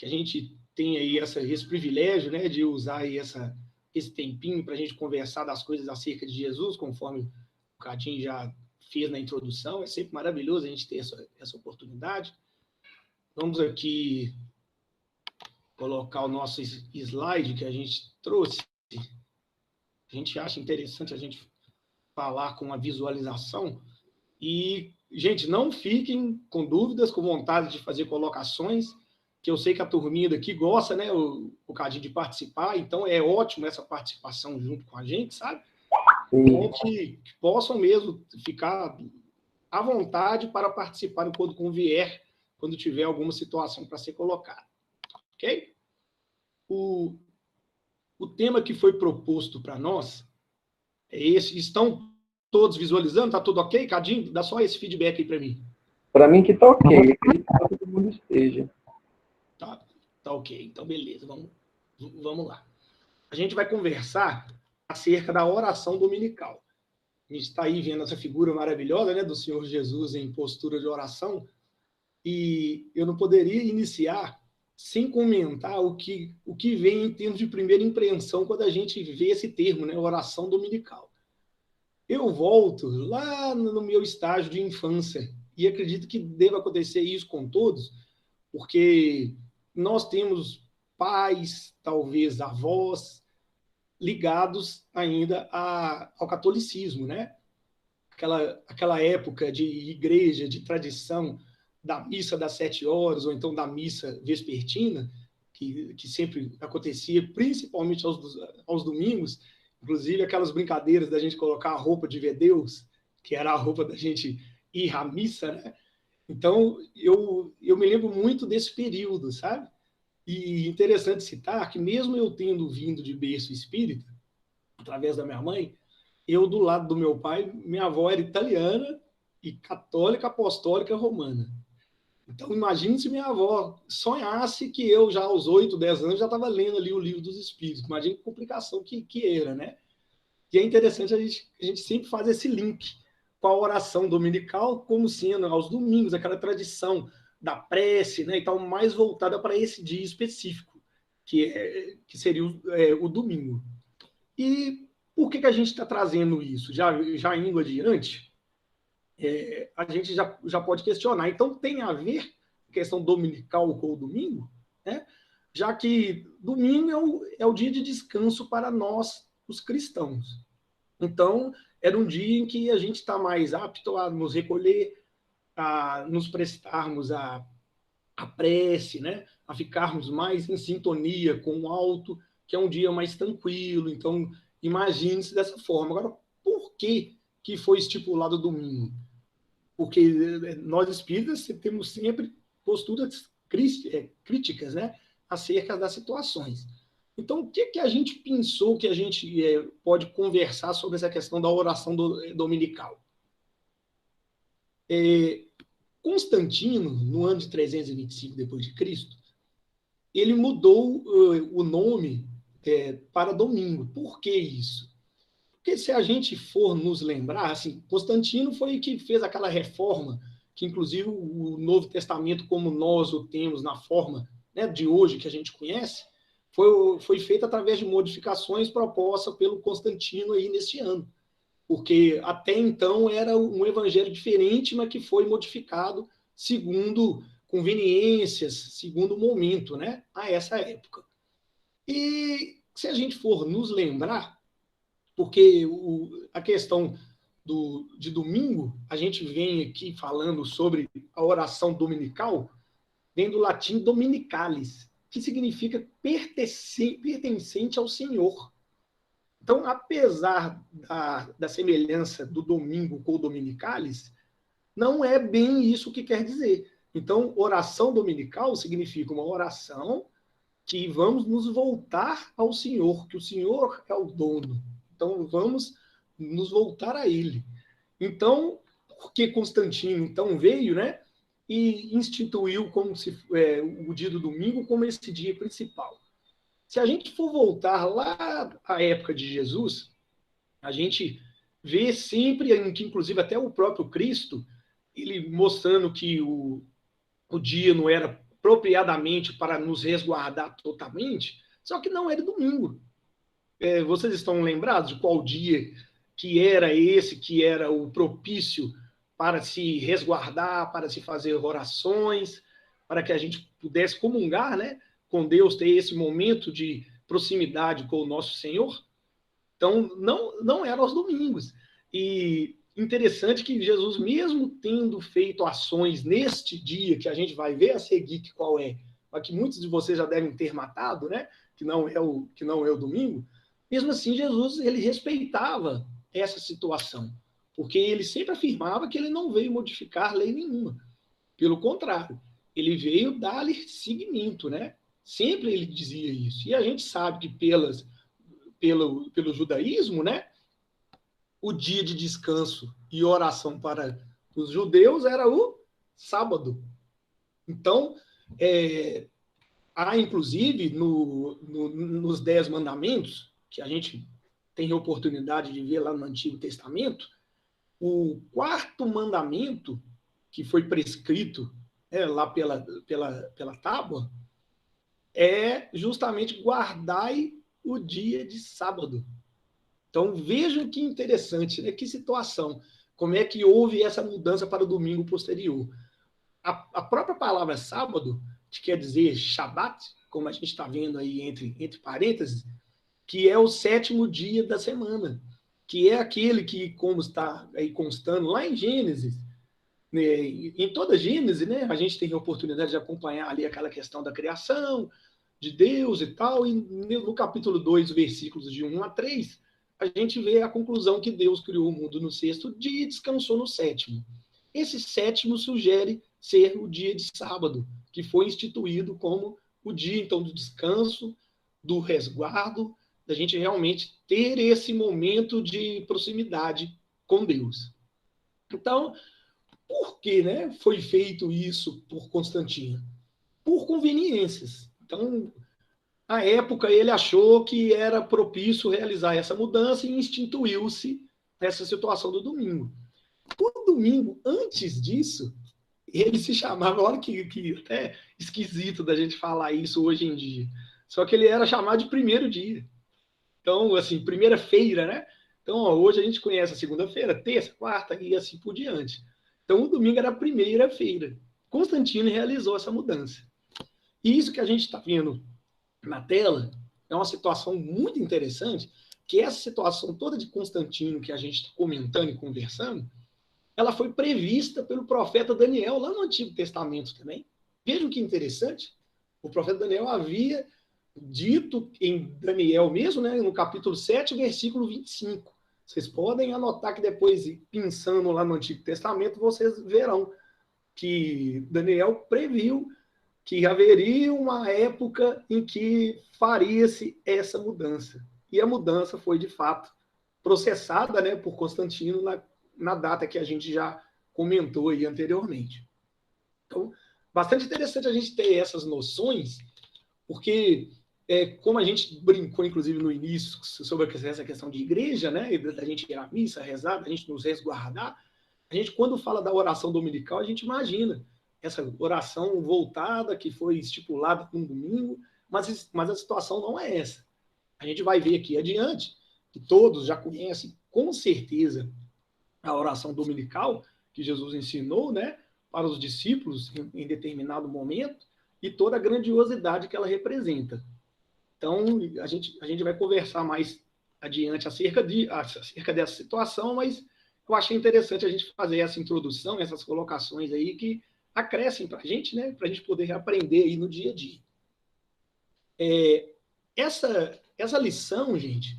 que a gente tem aí esse privilégio, né, de usar aí esse tempinho para a gente conversar das coisas acerca de Jesus, conforme o Cadinho já fez na introdução. É sempre maravilhoso a gente ter essa oportunidade. Vamos aqui colocar o nosso slide que a gente trouxe. A gente acha interessante a gente falar com a visualização. E, gente, não fiquem com dúvidas, com vontade de fazer colocações, que eu sei que a turminha daqui gosta, né, o Cadinho, de participar, então é ótimo essa participação junto com a gente, sabe? Então, que possam mesmo ficar à vontade para participar quando convier, quando tiver alguma situação para ser colocada. Ok? O tema que foi proposto para nós é esse. Estão todos visualizando? Está tudo ok? Cadinho, dá só esse feedback aí para mim. Para mim que está ok. Acredito que todo mundo esteja. Tá ok. Então, beleza. Vamos lá. A gente vai conversar acerca da oração dominical. A gente está aí vendo essa figura maravilhosa, né, do Senhor Jesus em postura de oração, e eu não poderia iniciar sem comentar o que vem em termos de primeira impressão quando a gente vê esse termo, né, oração dominical. Eu volto lá no meu estágio de infância, e acredito que deva acontecer isso com todos, porque nós temos pais, talvez avós, ligados ainda ao catolicismo, né? Aquela época de igreja, de tradição, da missa das 7 horas, ou então da missa vespertina, que sempre acontecia, principalmente aos domingos, inclusive aquelas brincadeiras da gente colocar a roupa de ver Deus, que era a roupa da gente ir à missa, né? Então, eu me lembro muito desse período, sabe? E interessante citar que, mesmo eu tendo vindo de berço espírita, através da minha mãe, eu, do lado do meu pai, minha avó era italiana e católica apostólica romana. Então, imagine se minha avó sonhasse que eu, já aos 8, 10 anos, já estava lendo ali o Livro dos Espíritos. Imagine que complicação que era, né? E é interessante a gente sempre faz esse link com a oração dominical, como sendo aos domingos, aquela tradição da prece, né, e tal, mais voltada para esse dia específico, que seria o domingo. E por que a gente está trazendo isso? Já indo adiante, a gente já pode questionar. Então, tem a ver a questão dominical com o domingo, né? Já que domingo é o dia de descanso para nós, os cristãos. Então, era um dia em que a gente está mais apto a nos recolher, a nos prestarmos à prece, né? A ficarmos mais em sintonia com o alto, que é um dia mais tranquilo. Então, imagine-se dessa forma. Agora, por que foi estipulado domingo? Porque nós espíritas temos sempre posturas críticas, né, acerca das situações. Então, o que a gente pensou que a gente pode conversar sobre essa questão da oração dominical? Constantino, no ano de 325 depois de Cristo, ele mudou o nome para domingo. Por que isso? Porque se a gente for nos lembrar, assim, Constantino foi que fez aquela reforma, que inclusive o Novo Testamento, como nós o temos na forma, né, de hoje que a gente conhece, foi feita através de modificações propostas pelo Constantino aí neste ano. Porque até então era um evangelho diferente, mas que foi modificado segundo conveniências, segundo o momento, né, a essa época. E se a gente for nos lembrar, porque a questão de domingo, a gente vem aqui falando sobre a oração dominical, vem do latim dominicalis, que significa pertencente ao Senhor. Então, apesar da semelhança do domingo com o dominicalis, não é bem isso que quer dizer. Então, oração dominical significa uma oração que vamos nos voltar ao Senhor, que o Senhor é o dono. Então, vamos nos voltar a Ele. Então, porque Constantino então veio, né, e instituiu como o dia do domingo como esse dia principal. Se a gente for voltar lá à época de Jesus, a gente vê sempre, que inclusive até o próprio Cristo, ele mostrando que o dia não era apropriadamente para nos resguardar totalmente, só que não era domingo. Vocês estão lembrados de qual dia que era esse, que era o propício para se resguardar, para se fazer orações, para que a gente pudesse comungar, né, com Deus, ter esse momento de proximidade com o nosso Senhor? Então, não era aos domingos. E interessante que Jesus, mesmo tendo feito ações neste dia, que a gente vai ver a seguir qual é, mas que muitos de vocês já devem ter matado, né, que não é o domingo, mesmo assim, Jesus, ele respeitava essa situação, porque ele sempre afirmava que ele não veio modificar lei nenhuma. Pelo contrário, ele veio dar-lhe seguimento, né? Sempre ele dizia isso. E a gente sabe que pelo judaísmo, né, o dia de descanso e oração para os judeus era o sábado. Então, há inclusive nos 10 mandamentos, que a gente tem a oportunidade de ver lá no Antigo Testamento, o quarto mandamento que foi prescrito lá pela tábua é justamente guardai o dia de sábado. Então, vejam que interessante, né? Que situação. Como é que houve essa mudança para o domingo posterior? A própria palavra sábado, que quer dizer Shabat, como a gente está vendo aí entre parênteses, que é o 7º dia da semana, que é aquele que, como está aí constando lá em Gênesis, né, em toda Gênesis, né, a gente tem a oportunidade de acompanhar ali aquela questão da criação, de Deus e tal, e no capítulo 2, versículos de 1 a 3, a gente vê a conclusão que Deus criou o mundo no 6º dia e descansou no 7º. Esse 7º sugere ser o dia de sábado, que foi instituído como o dia, então, do descanso, do resguardo, da gente realmente ter esse momento de proximidade com Deus. Então, por que, né, foi feito isso por Constantino? Por conveniências. Então, à época, ele achou que era propício realizar essa mudança e instituiu-se essa situação do domingo. O domingo, antes disso, ele se chamava, olha que até esquisito da gente falar isso hoje em dia, só que ele era chamado de primeiro dia. Então, assim, primeira-feira, né? Então, hoje a gente conhece a segunda-feira, terça, quarta e assim por diante. Então, o domingo era a primeira-feira. Constantino realizou essa mudança. E isso que a gente está vendo na tela é uma situação muito interessante, que essa situação toda de Constantino que a gente está comentando e conversando, ela foi prevista pelo profeta Daniel lá no Antigo Testamento também. Vejam que interessante. O profeta Daniel havia dito em Daniel mesmo, né, no capítulo 7, versículo 25. Vocês podem anotar que depois, pensando lá no Antigo Testamento, vocês verão que Daniel previu que haveria uma época em que faria-se essa mudança. E a mudança foi, de fato, processada, né, por Constantino na data que a gente já comentou aí anteriormente. Então, bastante interessante a gente ter essas noções, porque, como a gente brincou, inclusive, no início, sobre essa questão de igreja, né, da gente ir à missa, rezar, da gente nos resguardar, a gente, quando fala da oração dominical, a gente imagina essa oração voltada, que foi estipulada no domingo, mas a situação não é essa. A gente vai ver aqui adiante, que todos já conhecem, com certeza, a oração dominical que Jesus ensinou, né, para os discípulos em determinado momento, e toda a grandiosidade que ela representa. Então, a gente vai conversar mais adiante acerca dessa situação, mas eu achei interessante a gente fazer essa introdução, essas colocações aí que acrescem para a gente, né, para a gente poder aprender aí no dia a dia. Essa lição, gente,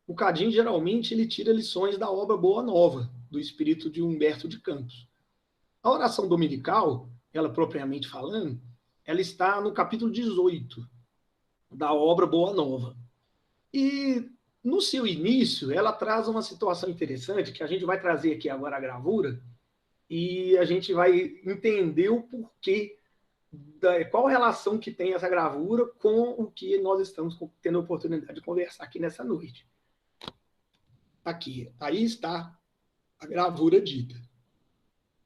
o Cadinho geralmente ele tira lições da obra Boa Nova, do espírito de Humberto de Campos. A oração dominical, ela propriamente falando, ela está no capítulo 18 da obra Boa Nova. E no seu início, ela traz uma situação interessante, que a gente vai trazer aqui agora a gravura, e a gente vai entender o porquê, qual relação que tem essa gravura com o que nós estamos tendo a oportunidade de conversar aqui nessa noite. Aqui, aí está a gravura dita.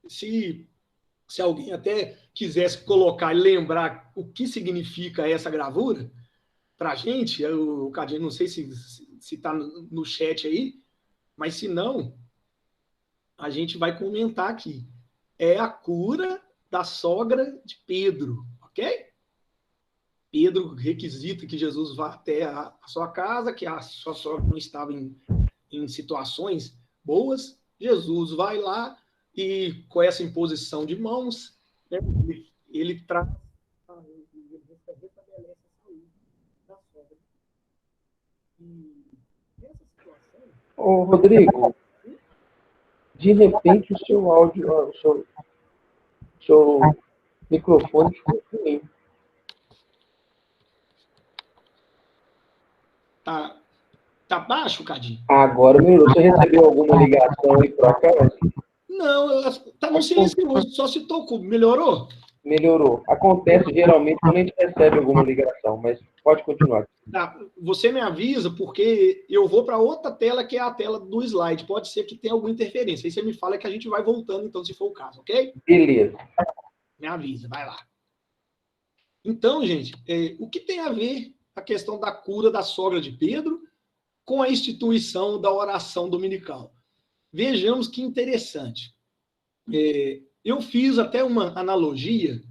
Se se alguém até quisesse colocar e lembrar o que significa essa gravura, para a gente, o Cadinho, não sei se está no chat aí, mas se não, a gente vai comentar aqui. É a cura da sogra de Pedro, ok? Pedro requisita que Jesus vá até a sua casa, que a sua sogra não estava em situações boas. Jesus vai lá e, com essa imposição de mãos, né, ele traz, ele restabelece a saúde da sogra. E nessa situação. Ô, Rodrigo, de repente o seu áudio, o seu microfone ficou ruim. Tá baixo, Cadinho? Agora melhorou. Você recebeu alguma ligação aí por acaso? Não, tá no silencioso, só se tocou. Melhorou? Melhorou. Acontece geralmente quando a gente recebe alguma ligação, mas pode continuar. Tá, você me avisa, porque eu vou para outra tela, que é a tela do slide. Pode ser que tenha alguma interferência. Aí você me fala que a gente vai voltando, então, se for o caso, ok? Beleza. Me avisa, vai lá. Então, gente, o que tem a ver a questão da cura da sogra de Pedro com a instituição da oração dominical? Vejamos que interessante. Eu fiz até uma analogia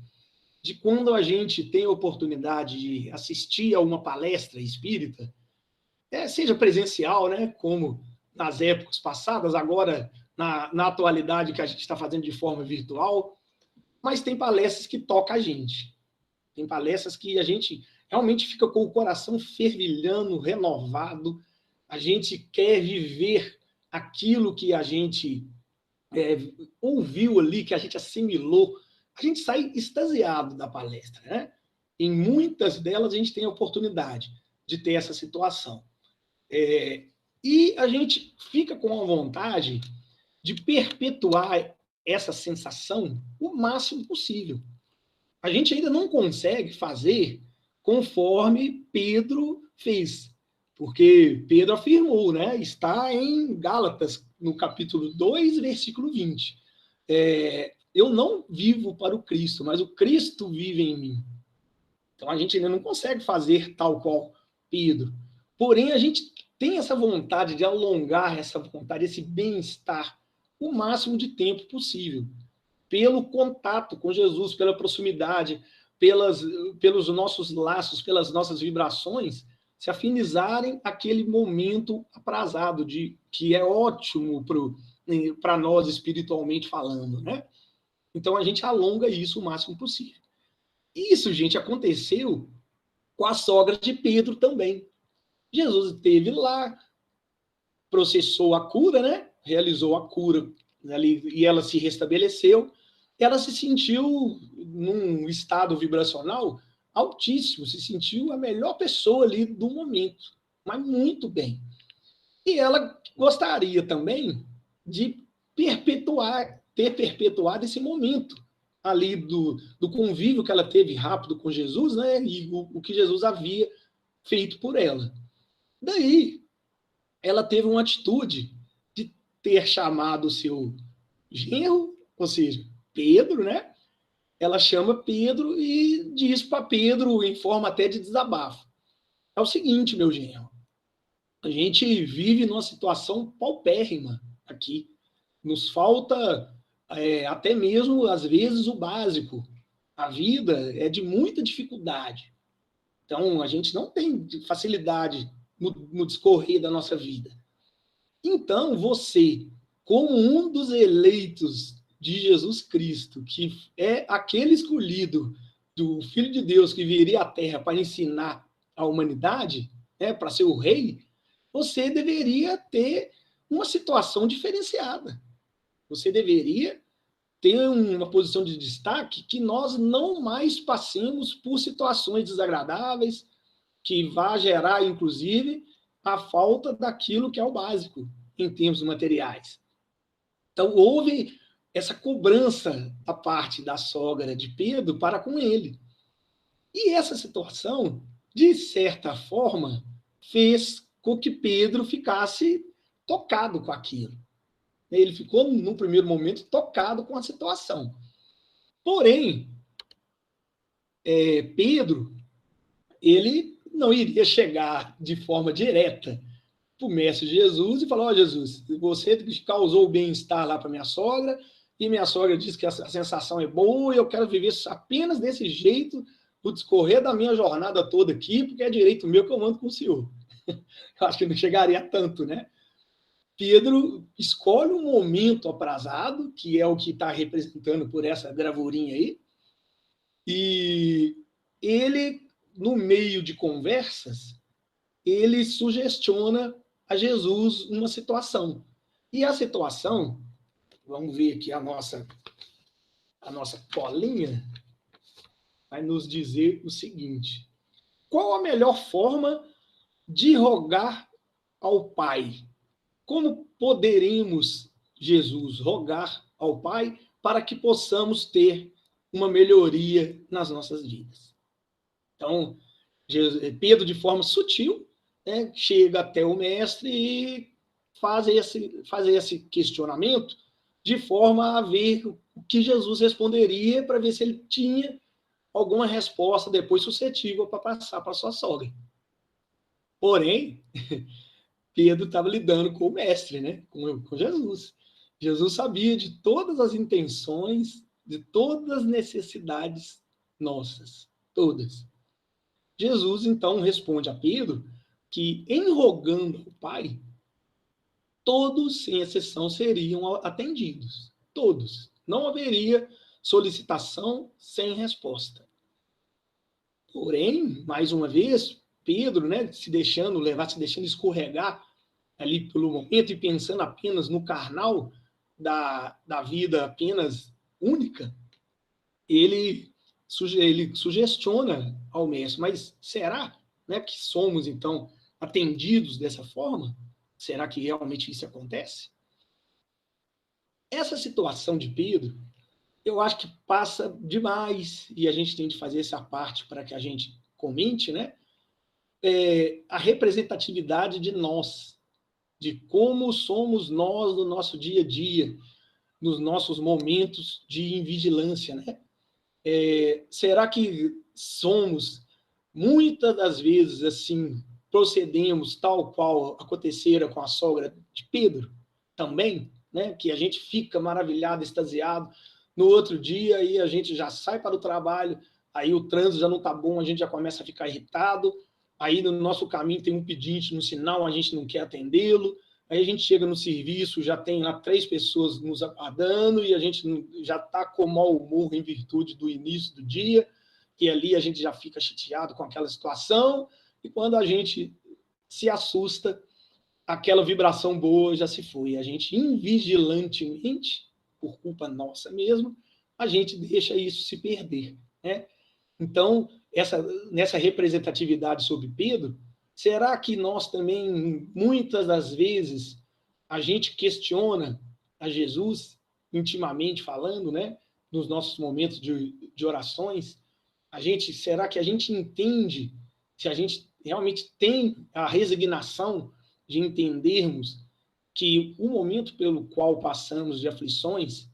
de quando a gente tem a oportunidade de assistir a uma palestra espírita, seja presencial, né, como nas épocas passadas, agora na atualidade que a gente está fazendo de forma virtual, mas tem palestras que tocam a gente. Tem palestras que a gente realmente fica com o coração fervilhando, renovado, a gente quer viver aquilo que a gente ouviu ali, que a gente assimilou, a gente sai extasiado da palestra, né? Em muitas delas a gente tem a oportunidade de ter essa situação. E a gente fica com a vontade de perpetuar essa sensação o máximo possível. A gente ainda não consegue fazer conforme Pedro fez, porque Pedro afirmou, né? Está em Gálatas, no capítulo 2, versículo 20. Eu não vivo para o Cristo, mas o Cristo vive em mim. Então a gente ainda não consegue fazer tal qual Pedro. Porém, a gente tem essa vontade de alongar essa vontade, esse bem-estar, o máximo de tempo possível, pelo contato com Jesus, pela proximidade, pelos nossos laços, pelas nossas vibrações, se afinizarem aquele momento aprazado, que é ótimo para nós espiritualmente falando, né? Então a gente alonga isso o máximo possível. Isso, gente, aconteceu com a sogra de Pedro também. Jesus esteve lá, processou a cura, né? Realizou a cura ali, e ela se restabeleceu. Ela se sentiu num estado vibracional altíssimo, se sentiu a melhor pessoa ali do momento, mas muito bem. E ela gostaria também de ter perpetuado esse momento ali do convívio que ela teve rápido com Jesus, né? E o que Jesus havia feito por ela. Daí, ela teve uma atitude de ter chamado o seu genro, ou seja, Pedro, né? Ela chama Pedro e diz para Pedro, em forma até de desabafo: é o seguinte, meu genro, a gente vive numa situação paupérrima aqui. Nos falta até mesmo, às vezes, o básico. A vida é de muita dificuldade. Então, a gente não tem facilidade no discorrer da nossa vida. Então, você, como um dos eleitos de Jesus Cristo, que é aquele escolhido do Filho de Deus que viria à Terra para ensinar a humanidade, para ser o rei, você deveria ter uma situação diferenciada. Você deveria ter uma posição de destaque que nós não mais passemos por situações desagradáveis, que vá gerar, inclusive, a falta daquilo que é o básico em termos materiais. Então, houve essa cobrança da parte da sogra de Pedro para com ele. E essa situação, de certa forma, fez com que Pedro ficasse tocado com aquilo. Ele ficou, no primeiro momento, tocado com a situação. Porém, Pedro, ele não iria chegar de forma direta para o mestre Jesus e falar: ó, Jesus, você causou o bem-estar lá para minha sogra, e minha sogra diz que a sensação é boa, e eu quero viver apenas desse jeito, no discorrer da minha jornada toda aqui, porque é direito meu que eu mando com o senhor. Eu acho que não chegaria a tanto, né? Pedro escolhe um momento aprazado, que é o que está representando por essa gravurinha aí, e ele, no meio de conversas, ele sugestiona a Jesus uma situação. E a situação, vamos ver aqui a nossa colinha, vai nos dizer o seguinte: qual a melhor forma de rogar ao Pai? Como poderemos, Jesus, rogar ao Pai para que possamos ter uma melhoria nas nossas vidas? Então, Pedro, de forma sutil, né, chega até o mestre e faz esse questionamento de forma a ver o que Jesus responderia, para ver se ele tinha alguma resposta depois suscetível para passar para sua sogra. Porém, Pedro estava lidando com o mestre, né? com Jesus. Jesus sabia de todas as intenções, de todas as necessidades nossas, todas. Jesus, então, responde a Pedro que, em rogando ao Pai, todos, sem exceção, seriam atendidos. Todos. Não haveria solicitação sem resposta. Porém, mais uma vez, Pedro, né, se deixando levar, se deixando escorregar ali pelo momento e pensando apenas no carnal da vida apenas única, ele sugestiona ao mestre: mas será, né, que somos, então, atendidos dessa forma? Será que realmente isso acontece? Essa situação de Pedro, eu acho que passa demais, e a gente tem de fazer essa parte para que a gente comente, né? A representatividade de nós, de como somos nós no nosso dia a dia, nos nossos momentos de invigilância, né? Será que somos, muitas das vezes, assim, procedemos tal qual acontecera com a sogra de Pedro também, né? Que a gente fica maravilhado, extasiado, no outro dia aí a gente já sai para o trabalho, aí o trânsito já não está bom, a gente já começa a ficar irritado, aí no nosso caminho tem um pedinte no sinal, a gente não quer atendê-lo, aí a gente chega no serviço, já tem lá 3 pessoas nos aguardando e a gente já está com mau humor em virtude do início do dia, e ali a gente já fica chateado com aquela situação, e quando a gente se assusta, aquela vibração boa já se foi. A gente, invigilantemente, por culpa nossa mesmo, a gente deixa isso se perder, né? Então, nessa representatividade sobre Pedro, será que nós também, muitas das vezes, a gente questiona a Jesus, intimamente falando, né? Nos nossos momentos de orações, será que a gente entende, se a gente realmente tem a resignação de entendermos que o momento pelo qual passamos de aflições,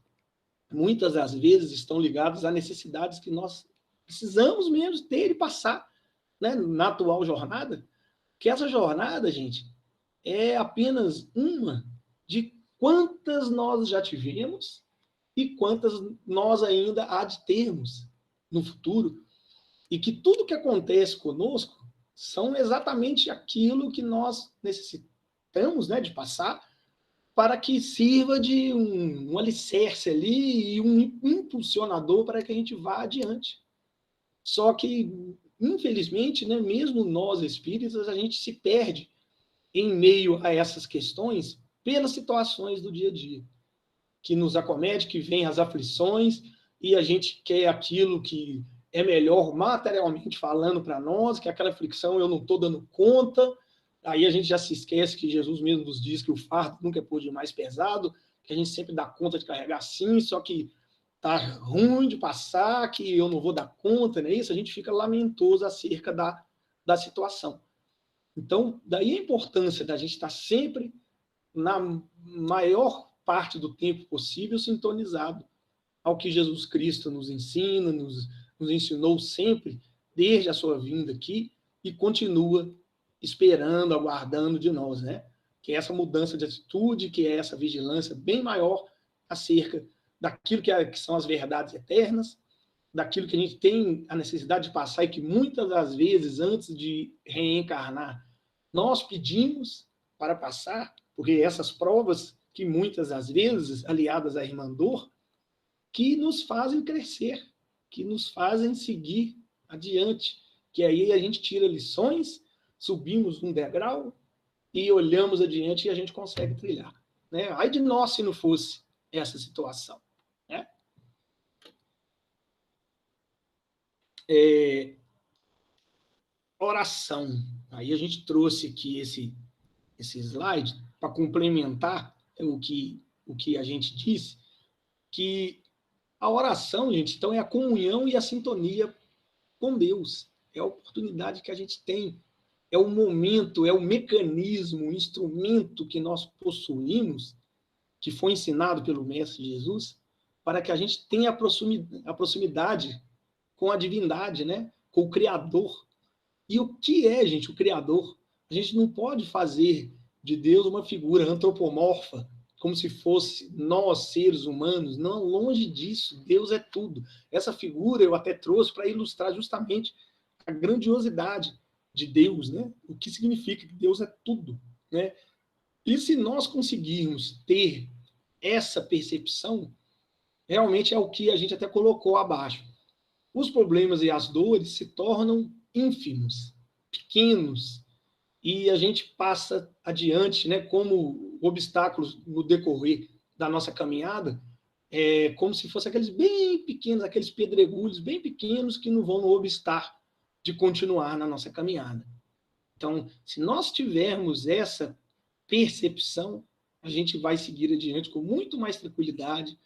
muitas das vezes estão ligados a necessidades que nós precisamos mesmo ter e passar, né, na atual jornada, que essa jornada, gente, é apenas uma de quantas nós já tivemos e quantas nós ainda há de termos no futuro, e que tudo que acontece conosco são exatamente aquilo que nós necessitamos, né, de passar, para que sirva de um alicerce ali e um impulsionador para que a gente vá adiante. Só que, infelizmente, né, mesmo nós espíritas, a gente se perde em meio a essas questões pelas situações do dia a dia, que nos acomete, que vem as aflições, e a gente quer aquilo que é melhor materialmente falando para nós, que aquela aflição eu não estou dando conta, aí a gente já se esquece que Jesus mesmo nos diz que o fardo nunca é por demais pesado, que a gente sempre dá conta de carregar sim, só que tá ruim de passar, que eu não vou dar conta, não é isso? A gente fica lamentoso acerca da situação. Então, daí a importância da gente estar sempre, na maior parte do tempo possível, sintonizado ao que Jesus Cristo nos ensina, nos ensinou sempre, desde a sua vinda aqui, e continua esperando, aguardando de nós, né? Que é essa mudança de atitude, que é essa vigilância bem maior acerca daquilo que são as verdades eternas, daquilo que a gente tem a necessidade de passar e que muitas das vezes, antes de reencarnar, nós pedimos para passar, porque essas provas que muitas das vezes, aliadas à irmã dor, que nos fazem crescer, que nos fazem seguir adiante, que aí a gente tira lições, subimos um degrau e olhamos adiante e a gente consegue trilhar. Né? Ai de nós se não fosse essa situação. Né? Oração. Aí a gente trouxe aqui esse slide para complementar o que a gente disse, que a oração, gente, então é a comunhão e a sintonia com Deus. É a oportunidade que a gente tem, é o momento, é o mecanismo, o instrumento que nós possuímos, que foi ensinado pelo Mestre Jesus, para que a gente tenha a proximidade com a divindade, né? Com o Criador. E o que é, gente, o Criador? A gente não pode fazer de Deus uma figura antropomorfa, como se fosse nós, seres humanos. Não, longe disso. Deus é tudo. Essa figura eu até trouxe para ilustrar justamente a grandiosidade de Deus, né? O que significa que Deus é tudo, né? E se nós conseguirmos ter essa percepção, realmente é o que a gente até colocou abaixo. Os problemas e as dores se tornam ínfimos, pequenos, e a gente passa adiante, né, como obstáculos no decorrer da nossa caminhada, como se fossem aqueles bem pequenos, aqueles pedregulhos bem pequenos que não vão nos obstar de continuar na nossa caminhada. Então, se nós tivermos essa percepção, a gente vai seguir adiante com muito mais tranquilidade,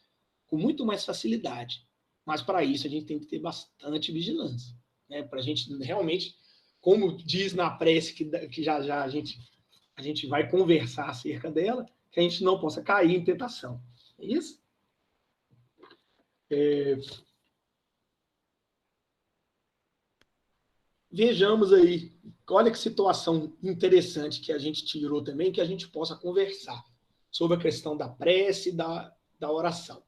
com muito mais facilidade. Mas, para isso, a gente tem que ter bastante vigilância, né? Para a gente realmente, como diz na prece, que já já a gente vai conversar acerca dela, que a gente não possa cair em tentação. É isso? Vejamos aí, olha que situação interessante que a gente tirou também, que a gente possa conversar sobre a questão da prece e da oração.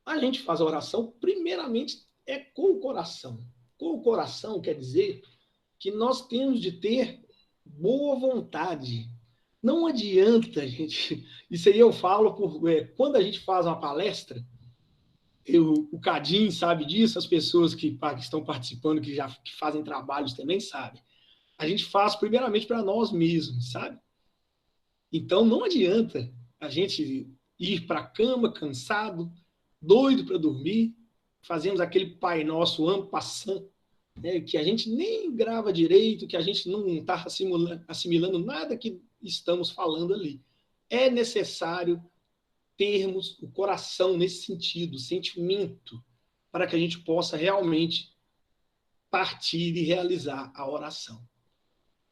A gente faz a oração, primeiramente, com o coração. Com o coração quer dizer que nós temos de ter boa vontade. Não adianta, gente. Isso aí eu falo quando a gente faz uma palestra, o Cadim sabe disso, as pessoas que estão participando, que fazem trabalhos também sabem. A gente faz primeiramente para nós mesmos, sabe? Então não adianta a gente ir para a cama cansado, doido para dormir, fazemos aquele Pai Nosso en passant, né, que a gente nem grava direito, que a gente não está assimilando nada que estamos falando ali. É necessário termos o coração nesse sentido, o sentimento, para que a gente possa realmente partir e realizar a oração.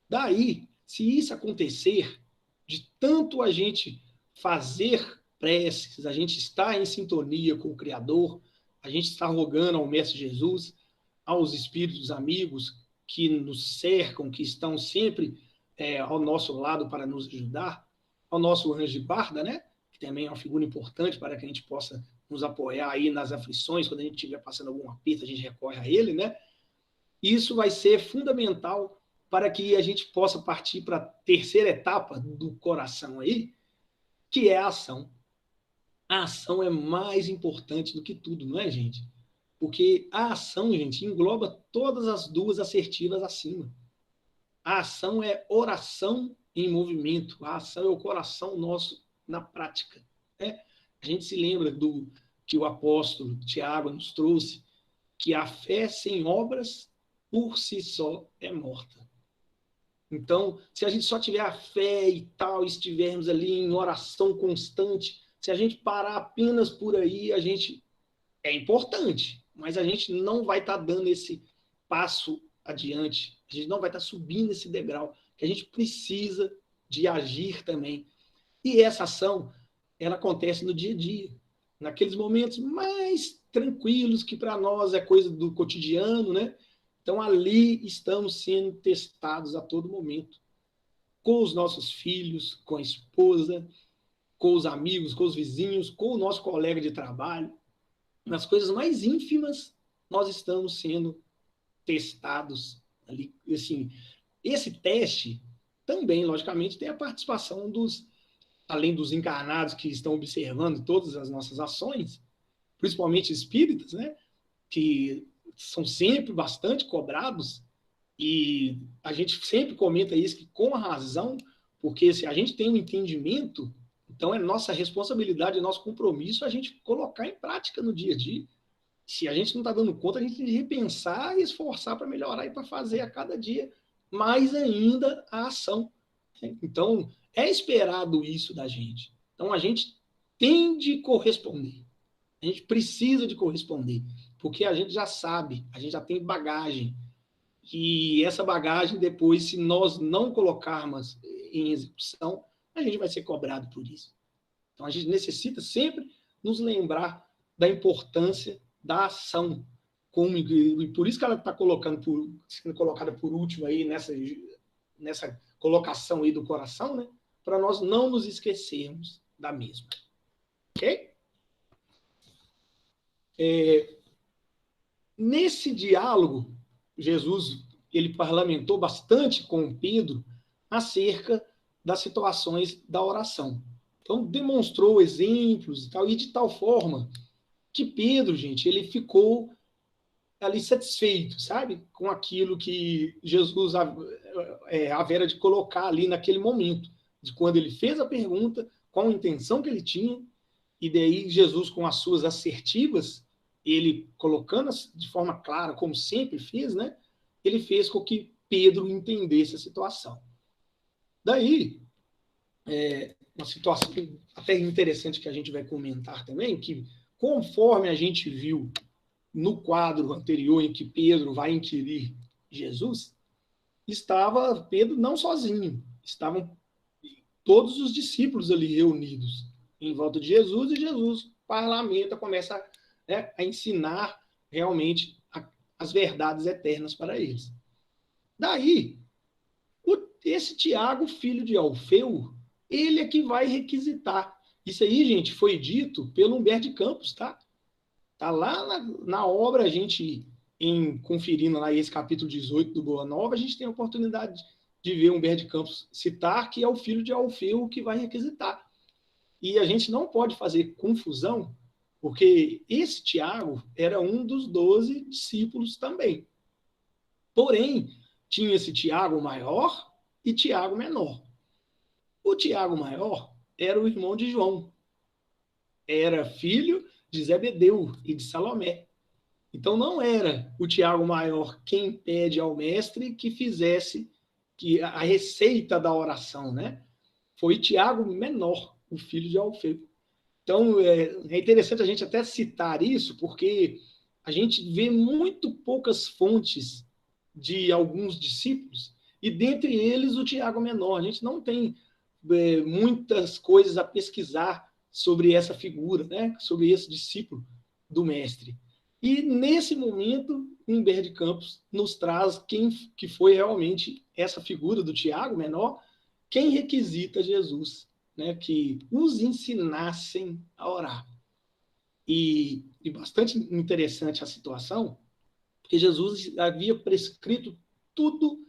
Daí, se isso acontecer, de tanto a gente fazer preces, a gente estar em sintonia com o Criador, a gente está rogando ao Mestre Jesus, aos espíritos amigos que nos cercam, que estão sempre ao nosso lado para nos ajudar, ao nosso anjo de guarda, né? Que também é uma figura importante para que a gente possa nos apoiar aí nas aflições, quando a gente estiver passando algum aperto, a gente recorre a ele, né? Isso vai ser fundamental para que a gente possa partir para a terceira etapa do coração aí, que é a ação. A ação é mais importante do que tudo, não é, gente? Porque a ação, gente, engloba todas as duas assertivas acima. A ação é oração em movimento. A ação é o coração nosso na prática. Né? A gente se lembra do que o apóstolo Tiago nos trouxe, que a fé sem obras, por si só, é morta. Então, se a gente só tiver a fé e tal, estivermos ali em oração constante, se a gente parar apenas por aí, a gente é importante, mas a gente não vai estar dando esse passo adiante, a gente não vai estar subindo esse degrau, que a gente precisa de agir também. E essa ação, ela acontece no dia a dia. naqueles momentos mais tranquilos, que para nós é coisa do cotidiano, né? Então, ali estamos sendo testados a todo momento, com os nossos filhos, com a esposa, com os amigos, com os vizinhos, com o nosso colega de trabalho. Nas coisas mais ínfimas, nós estamos sendo testados ali. Assim, esse teste também, logicamente, tem a participação além dos encarnados que estão observando todas as nossas ações, principalmente espíritas, né? Que são sempre bastante cobrados, e a gente sempre comenta isso, que com razão, porque se a gente tem um entendimento, então é nossa responsabilidade, é nosso compromisso a gente colocar em prática no dia a dia. Se a gente não está dando conta, a gente tem que repensar e esforçar para melhorar e para fazer a cada dia mais ainda a ação. Então, é esperado isso da gente. Então, a gente tem de corresponder. A gente precisa de corresponder, porque a gente já sabe, a gente já tem bagagem. E essa bagagem, depois, se nós não colocarmos em execução, a gente vai ser cobrado por isso. Então, a gente necessita sempre nos lembrar da importância da ação. E por isso que ela está sendo colocada por último aí nessa colocação aí do coração, né? Para nós não nos esquecermos da mesma. Ok? Nesse diálogo, Jesus ele parlamentou bastante com Pedro acerca das situações da oração. Então, demonstrou exemplos e tal, e de tal forma que Pedro, gente, ele ficou ali satisfeito, sabe? Com aquilo que Jesus havera de colocar ali naquele momento, de quando ele fez a pergunta, qual a intenção que ele tinha, e daí Jesus, com as suas assertivas, ele colocando de forma clara, como sempre fez, né? Ele fez com que Pedro entendesse a situação. Daí, uma situação até interessante que a gente vai comentar também, que conforme a gente viu no quadro anterior em que Pedro vai inquirir Jesus, estava Pedro não sozinho, estavam todos os discípulos ali reunidos em volta de Jesus, e Jesus parlamenta, começa a ensinar realmente as verdades eternas para eles. Daí, esse Tiago, filho de Alfeu, ele é que vai requisitar. Isso aí, gente, foi dito pelo Humberto de Campos, tá? Tá lá na obra, a gente, conferindo lá esse capítulo 18 do Boa Nova, a gente tem a oportunidade de ver Humberto de Campos citar que é o filho de Alfeu que vai requisitar. E a gente não pode fazer confusão, porque esse Tiago era um dos 12 discípulos também. Porém, tinha esse Tiago maior e Tiago menor. O Tiago maior era o irmão de João. Era filho de Zebedeu e de Salomé. Então, não era o Tiago maior quem pede ao mestre que fizesse a receita da oração, né? Foi Tiago menor, o filho de Alfeu. Então, é interessante a gente até citar isso, porque a gente vê muito poucas fontes de alguns discípulos, e dentre eles o Tiago menor. A gente não tem muitas coisas a pesquisar sobre essa figura, né? Sobre esse discípulo do mestre. E, nesse momento, Humberto de Campos nos traz quem que foi realmente essa figura do Tiago menor, quem requisita Jesus, né, que os ensinassem a orar. E bastante interessante a situação, porque Jesus havia prescrito tudo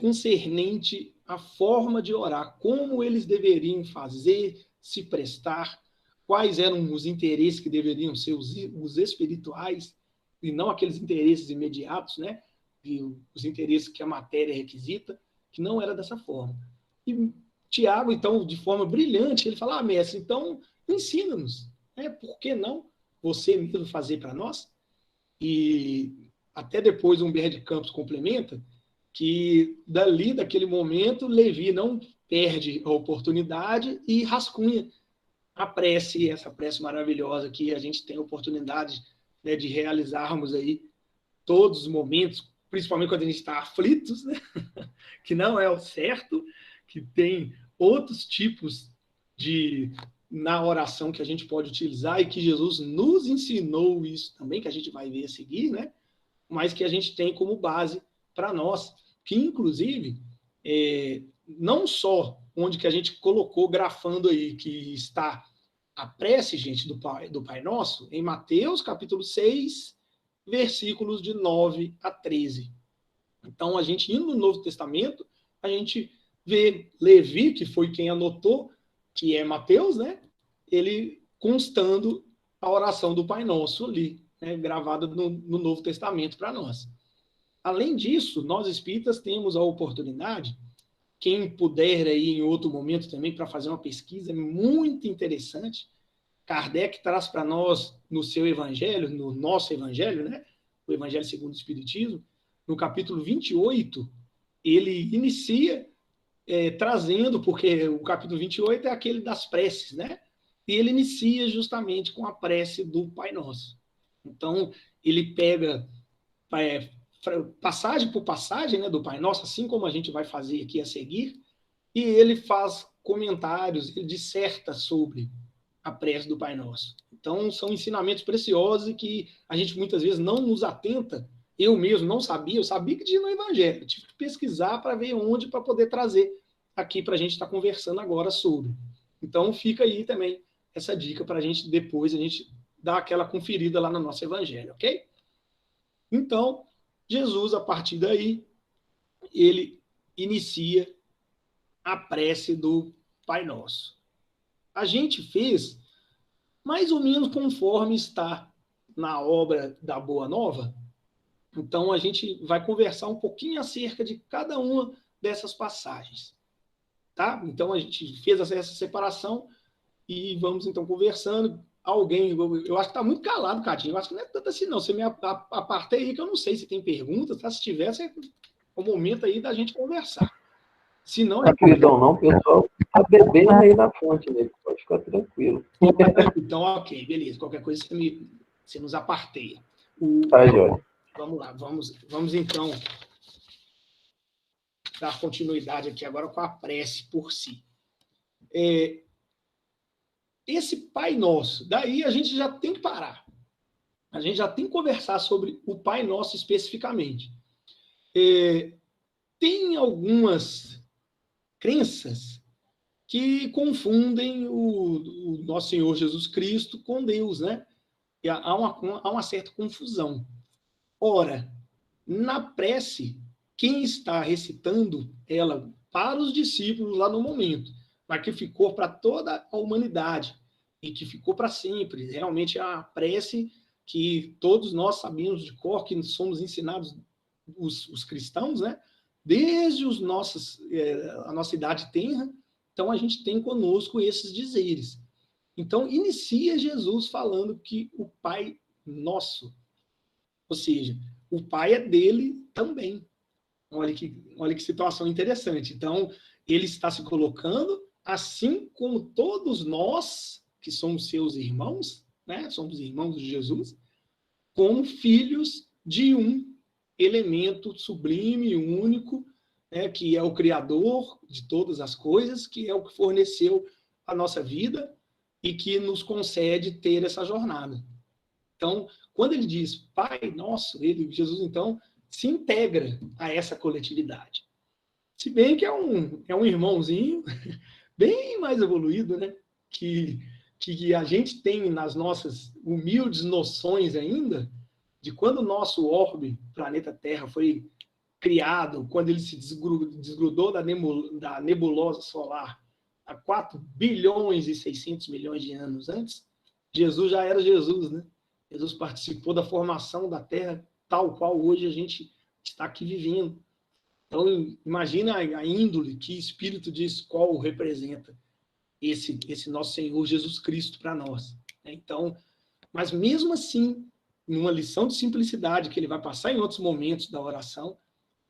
concernente à forma de orar, como eles deveriam fazer, se prestar, quais eram os interesses que deveriam ser os espirituais, e não aqueles interesses imediatos, né? E os interesses que a matéria requisita, que não era dessa forma. E Tiago, então, de forma brilhante, ele fala, mestre, então ensina-nos, né? Por que não você mesmo fazer para nós? E até depois Humberto de Campos complementa que daquele momento, Levi não perde a oportunidade e rascunha a prece, essa prece maravilhosa que a gente tem a oportunidade, né, de realizarmos aí todos os momentos, principalmente quando a gente está aflitos, né? Que não é o certo, que tem outros tipos de na oração que a gente pode utilizar e que Jesus nos ensinou isso também, que a gente vai ver a seguir, né? Mas que a gente tem como base para nós, que inclusive, não só onde que a gente colocou grafando aí, que está a prece, gente, do Pai Nosso, em Mateus, capítulo 6, versículos de 9 a 13. Então, a gente indo no Novo Testamento, a gente vê Levi, que foi quem anotou, que é Mateus, né? Ele constando a oração do Pai Nosso ali, né? Gravada no Novo Testamento para nós. Além disso, nós espíritas temos a oportunidade, quem puder aí em outro momento também para fazer uma pesquisa muito interessante, Kardec traz para nós no seu evangelho, no nosso evangelho, né? O Evangelho segundo o Espiritismo, no capítulo 28, ele inicia trazendo, porque o capítulo 28 é aquele das preces, né? E ele inicia justamente com a prece do Pai Nosso. Então, ele pega passagem por passagem, né, do Pai Nosso, assim como a gente vai fazer aqui a seguir, e ele faz comentários, ele disserta sobre a prece do Pai Nosso. Então, são ensinamentos preciosos e que a gente muitas vezes não nos atenta. Eu mesmo não sabia, eu sabia que tinha no Evangelho, eu tive que pesquisar para ver onde, para poder trazer aqui para a gente estar conversando agora sobre. Então, fica aí também essa dica para a gente depois, a gente dar aquela conferida lá no nosso Evangelho, ok? Então, Jesus, a partir daí, ele inicia a prece do Pai Nosso. A gente fez mais ou menos conforme está na obra da Boa Nova. Então, a gente vai conversar um pouquinho acerca de cada uma dessas passagens. Tá? Então, a gente fez essa separação e vamos, então, conversando. Alguém, eu acho que está muito calado, Cadinho. Eu acho que não é tanto assim, não. Você me aparta aí, que eu não sei se tem perguntas, tá? Se tiver, é o momento aí da gente conversar. Se não, queridão, não, pessoal, está bebendo aí na fonte, né? Pode ficar tranquilo. Então, ok, beleza. Qualquer coisa você nos aparteia. Tá, Jorge. Vamos lá, vamos então dar continuidade aqui agora com a prece por si. Esse Pai Nosso, daí a gente já tem que parar. A gente já tem que conversar sobre o Pai Nosso especificamente. Tem algumas crenças que confundem o nosso Senhor Jesus Cristo com Deus, né? E há uma certa confusão. Ora, na prece, quem está recitando ela para os discípulos lá no momento, mas que ficou para toda a humanidade e que ficou para sempre. Realmente é a prece que todos nós sabemos de cor, que somos ensinados, os cristãos, né? Desde a nossa idade tenra. Então, a gente tem conosco esses dizeres. Então, inicia Jesus falando que o Pai Nosso, ou seja, o Pai é dele também. Olha que situação interessante. Então, ele está se colocando, assim como todos nós, que somos seus irmãos, né? Somos irmãos de Jesus, como filhos de um elemento sublime, único, né? Que é o Criador de todas as coisas, que é o que forneceu a nossa vida e que nos concede ter essa jornada. Então, quando ele diz Pai Nosso, Jesus, então, se integra a essa coletividade. Se bem que é um irmãozinho bem mais evoluído, né? Que a gente tem nas nossas humildes noções ainda de quando o nosso orbe, planeta Terra, foi criado, quando ele se desgrudou da nebulosa solar há 4 bilhões e 600 milhões de anos antes, Jesus já era Jesus, né? Jesus participou da formação da Terra tal qual hoje a gente está aqui vivendo. Então, imagina a índole que espírito de escola representa esse nosso Senhor Jesus Cristo para nós. Então, mas mesmo assim, numa lição de simplicidade que ele vai passar em outros momentos da oração,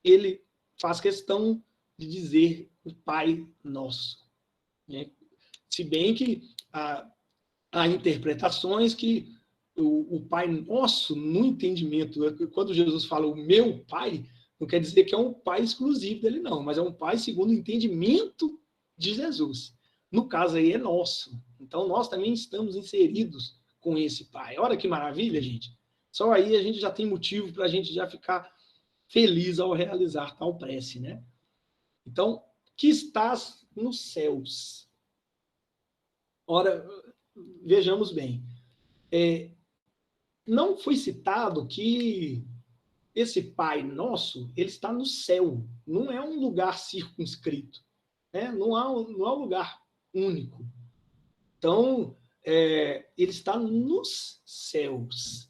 ele faz questão de dizer o Pai Nosso. Né? Se bem que há interpretações que o Pai Nosso, no entendimento, quando Jesus fala o meu Pai, não quer dizer que é um Pai exclusivo dele, não, mas é um Pai segundo o entendimento de Jesus. No caso aí é nosso, Então, nós também estamos inseridos com esse Pai. Olha que maravilha, gente. Só aí a gente já tem motivo para a gente já ficar feliz ao realizar tal prece, né? Então, que estás nos céus. Ora, vejamos bem. Não foi citado que esse Pai nosso, ele está no céu. Não é um lugar circunscrito. Né? Não há um lugar único. Então, ele está nos céus.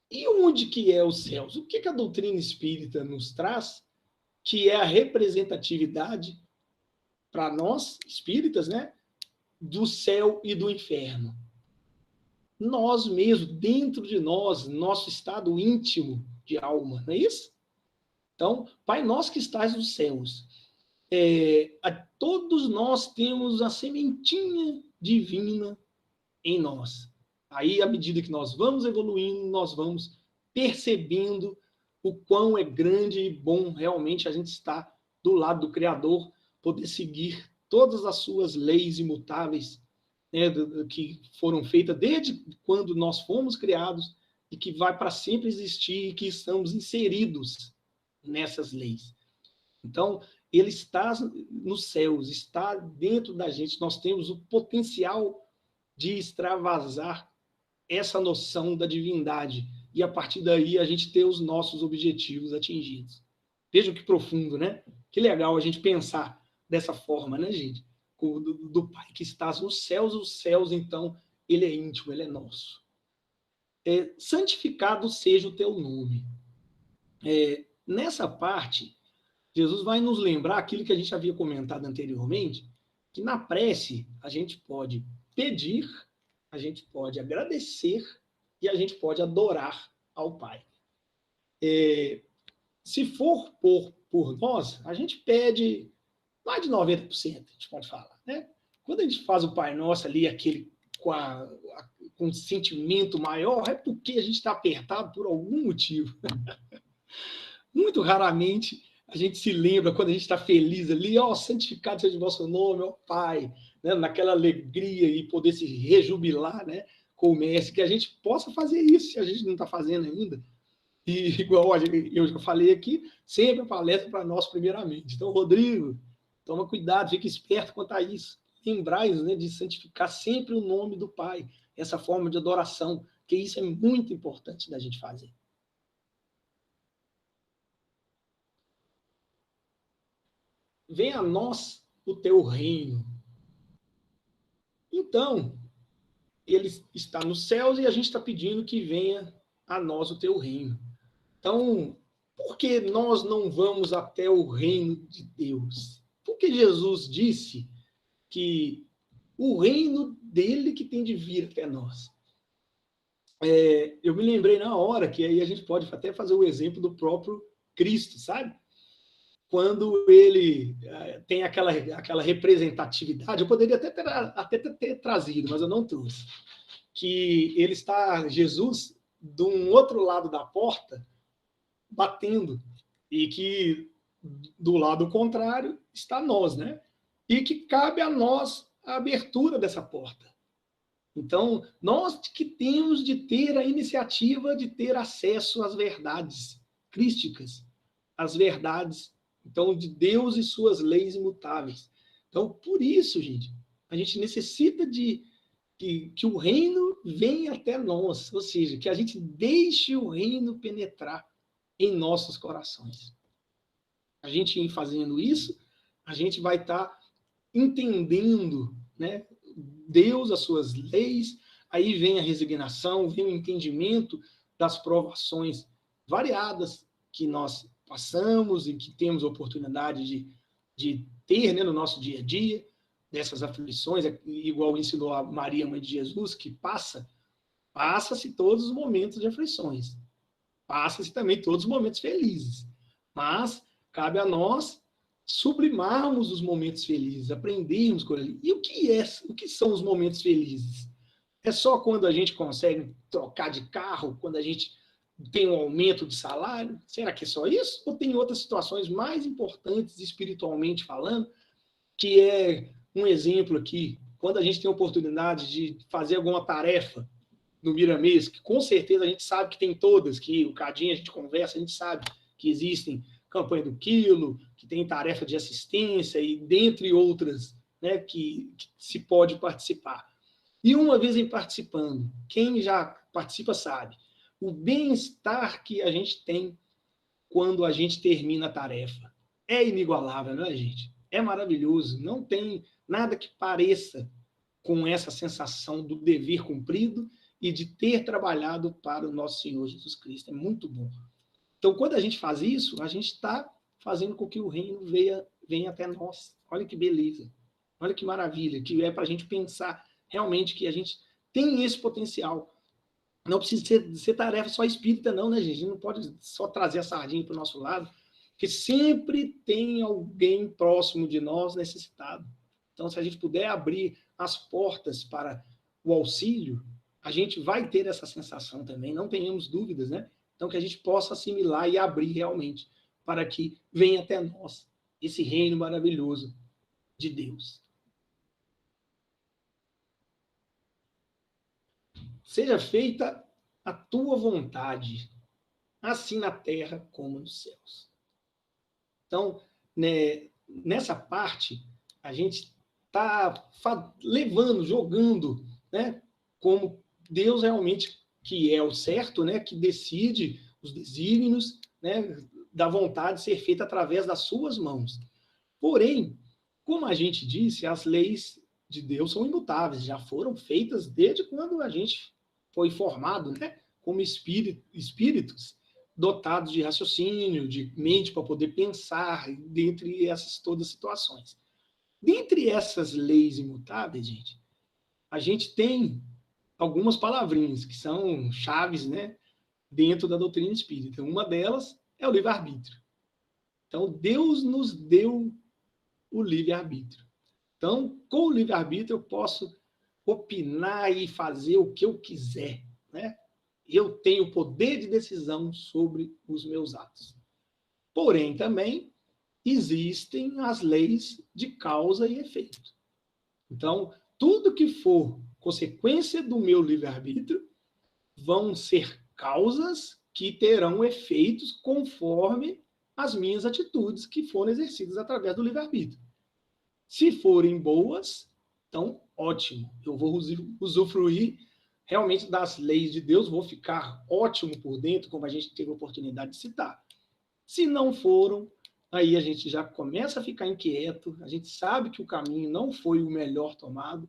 E onde que é os céus? O que a doutrina espírita nos traz, que é a representatividade para nós, espíritas, né, do céu e do inferno? Nós mesmos, dentro de nós, nosso estado íntimo de alma, não é isso? Então, Pai nosso que estás nos céus, todos nós temos a sementinha divina em nós. Aí, à medida que nós vamos evoluindo, nós vamos percebendo o quão é grande e bom realmente a gente estar do lado do Criador, poder seguir todas as suas leis imutáveis, né, que foram feitas desde quando nós fomos criados e que vai para sempre existir e que estamos inseridos nessas leis. Então, ele está nos céus, está dentro da gente. Nós temos o potencial de extravasar essa noção da divindade e, a partir daí, a gente ter os nossos objetivos atingidos. Vejam que profundo, né? Que legal a gente pensar dessa forma, né, gente? Do Pai que estás nos céus, os céus, então, ele é íntimo, ele é nosso. Santificado seja o teu nome. Nessa parte, Jesus vai nos lembrar aquilo que a gente havia comentado anteriormente, que na prece a gente pode pedir, a gente pode agradecer e a gente pode adorar ao Pai. Se for por nós, a gente pede mais de 90%, a gente pode falar, né? Quando a gente faz o Pai Nosso ali, aquele com um sentimento maior, é porque a gente está apertado por algum motivo. Muito raramente a gente se lembra, quando a gente está feliz ali, santificado seja o vosso nome, ó Pai, né? Naquela alegria e poder se rejubilar, né, com o Mestre, que a gente possa fazer isso, se a gente não está fazendo ainda. E igual eu falei aqui, sempre a palestra para nós primeiramente. Então, Rodrigo, toma cuidado, fique esperto quanto a isso. Lembrai-nos, né, de santificar sempre o nome do Pai, essa forma de adoração, que isso é muito importante da gente fazer. Venha a nós o teu reino. Então, ele está nos céus e a gente está pedindo que venha a nós o teu reino. Então, por que nós não vamos até o reino de Deus? Porque Jesus disse que o reino dele que tem de vir até nós. Eu me lembrei na hora que aí a gente pode até fazer o exemplo do próprio Cristo, sabe? Quando ele tem aquela representatividade, eu poderia até ter trazido, mas eu não trouxe, que ele está, Jesus, de um outro lado da porta, batendo, e que do lado contrário está nós, né? E que cabe a nós a abertura dessa porta. Então, nós que temos de ter a iniciativa de ter acesso às verdades crísticas, às verdades, então, de Deus e suas leis imutáveis. Então, por isso, gente, a gente necessita de que o reino venha até nós, ou seja, que a gente deixe o reino penetrar em nossos corações. A gente, em fazendo isso, a gente vai estar entendendo, né, Deus, as suas leis, aí vem a resignação, vem o entendimento das provações variadas que nós passamos e que temos oportunidade de ter, né, no nosso dia a dia, dessas aflições, igual ensinou a Maria, mãe de Jesus, que passa-se todos os momentos de aflições, passa-se também todos os momentos felizes, mas cabe a nós sublimarmos os momentos felizes, aprendermos com ele. E o que são os momentos felizes? É só quando a gente consegue trocar de carro, quando a gente tem um aumento de salário? Será que é só isso? Ou tem outras situações mais importantes, espiritualmente falando, que é um exemplo aqui, quando a gente tem a oportunidade de fazer alguma tarefa no Miramês, que com certeza a gente sabe que tem todas, que o Cadinho a gente conversa, a gente sabe que existem campanha do quilo, que tem tarefa de assistência e dentre outras, né, que se pode participar. E uma vez em participando, quem já participa sabe, o bem-estar que a gente tem quando a gente termina a tarefa é inigualável, não é, gente? É maravilhoso, não tem nada que pareça com essa sensação do dever cumprido e de ter trabalhado para o nosso Senhor Jesus Cristo. É muito bom. Então, quando a gente faz isso, a gente está fazendo com que o reino venha até nós. Olha que beleza, olha que maravilha, que é para a gente pensar realmente que a gente tem esse potencial. Não precisa ser tarefa só espírita, não, né, gente? A gente não pode só trazer a sardinha para o nosso lado, porque sempre tem alguém próximo de nós necessitado. Então, se a gente puder abrir as portas para o auxílio, a gente vai ter essa sensação também, não tenhamos dúvidas, né? Então, que a gente possa assimilar e abrir realmente para que venha até nós esse reino maravilhoso de Deus. Seja feita a tua vontade, assim na terra como nos céus. Então, né, nessa parte, a gente está levando, jogando, né, como Deus realmente, que é o certo, né, que decide os desígnios, né, da vontade ser feita através das suas mãos. Porém, como a gente disse, as leis de Deus são imutáveis, já foram feitas desde quando a gente foi formado, né, como espíritos dotados de raciocínio, de mente para poder pensar, dentre essas todas as situações. Dentre essas leis imutáveis, gente, a gente tem algumas palavrinhas que são chaves, né, dentro da doutrina espírita. Uma delas é o livre-arbítrio. Então, Deus nos deu o livre-arbítrio. Então, com o livre-arbítrio, eu posso opinar e fazer o que eu quiser, né? Eu tenho poder de decisão sobre os meus atos. Porém, também existem as leis de causa e efeito. Então, tudo que for consequência do meu livre-arbítrio vão ser causas que terão efeitos conforme as minhas atitudes que foram exercidas através do livre-arbítrio. Se forem boas, então ótimo, eu vou usufruir realmente das leis de Deus, vou ficar ótimo por dentro, como a gente teve a oportunidade de citar. Se não foram, aí a gente já começa a ficar inquieto, a gente sabe que o caminho não foi o melhor tomado,